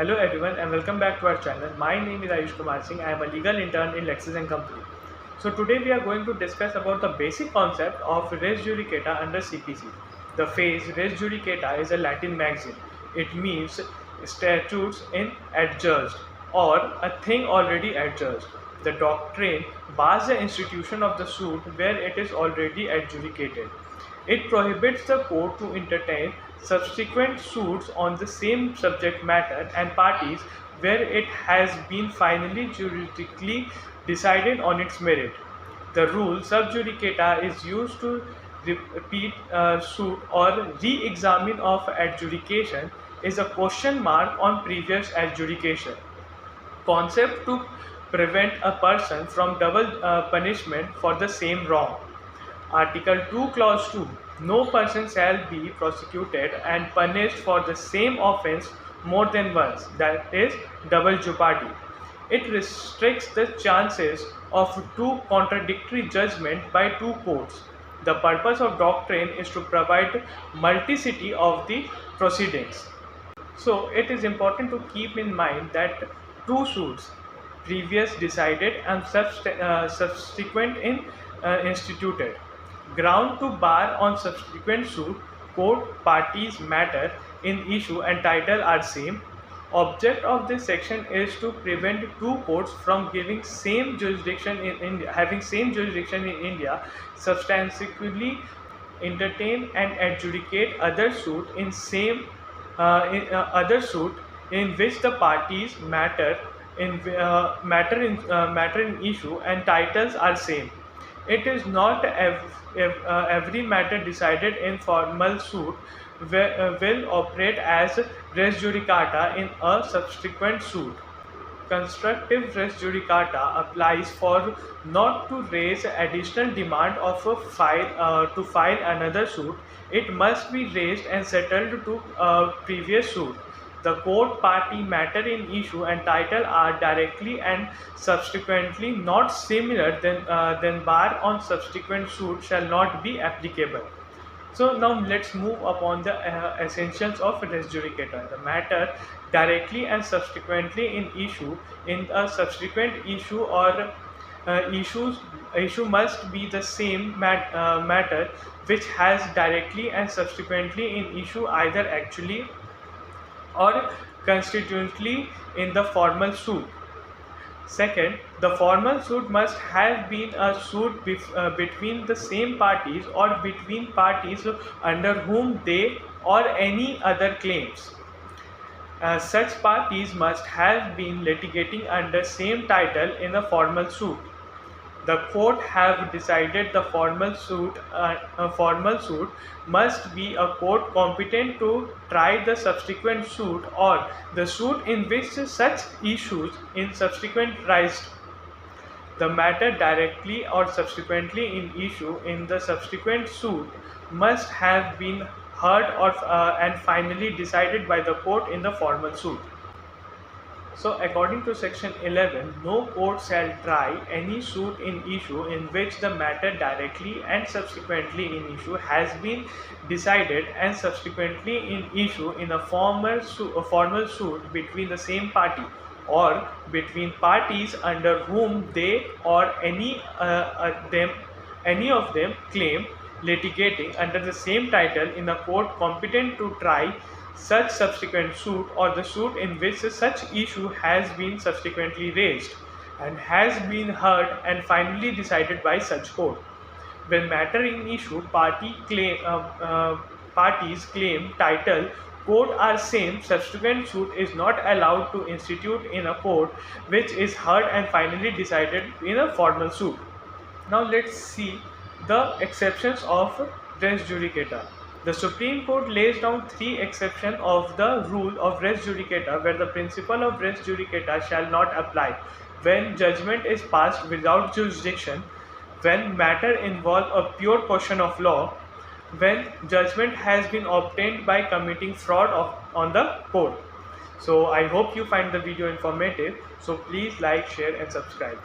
Hello everyone and welcome back to our channel. My name is Ayush Kumar Singh. I am a legal intern in Lexis & Company. So today we are going to discuss about the basic concept of res judicata under CPC. The phrase res judicata is a Latin maxim. It means statutes in adjudged or a thing already adjudged. The doctrine bars the institution of the suit where it is already adjudicated. It prohibits the court to entertain subsequent suits on the same subject matter and parties where it has been finally juridically decided on its merit. The rule sub judicata is used to repeat a suit or re-examine of adjudication is a question mark on previous adjudication. Concept to prevent a person from double punishment for the same wrong. Article 2, Clause 2. No person shall be prosecuted and punished for the same offence more than once, that is, double jeopardy. It restricts the chances of two contradictory judgments by two courts. The purpose of doctrine is to provide multiplicity of the proceedings. So, it is important to keep in mind that two suits, previous decided and subsequent instituted. Ground to bar on subsequent suit, court, parties, matter in issue and title are same. Object of this section is to prevent two courts from giving same jurisdiction in India, having same jurisdiction in India, substantially entertain and adjudicate other suit in same other suit in which the parties matter in issue and titles are same. It is not every matter decided in formal suit will operate as res judicata in a subsequent suit. Constructive res judicata applies for not to raise additional demand of a to file another suit. It must be raised and settled to a previous suit. The court, party, matter in issue and title are directly and subsequently not similar, then bar on subsequent suit shall not be applicable. So now let's move upon the essentials of res judicata. The matter directly and subsequently in issue in a subsequent issue or issue must be the same matter which has directly and subsequently in issue either actually or constitutionally in the formal suit. Second, the formal suit must have been a suit between the same parties or between parties under whom they or any other claims. Such parties must have been litigating under same title in a formal suit. The court have decided the formal suit must be a court competent to try the subsequent suit or the suit in which such issues in subsequent raised. The matter directly or subsequently in issue in the subsequent suit must have been heard or and finally decided by the court in the formal suit. So, according to section 11, no court shall try any suit in issue in which the matter directly and subsequently in issue has been decided and subsequently in issue in a formal suit between the same party or between parties under whom they or any of them claim litigating under the same title in a court competent to try such subsequent suit or the suit in which such issue has been subsequently raised and has been heard and finally decided by such court. When matter in issue parties claim title court are same, subsequent suit is not allowed to institute in a court which is heard and finally decided in a formal suit. Now let's see the exceptions of res judicata. The Supreme Court lays down three exceptions of the rule of res judicata where the principle of res judicata shall not apply: when judgment is passed without jurisdiction, when matter involves a pure question of law, when judgment has been obtained by committing fraud on the court. So I hope you find the video informative. So please like, share and subscribe.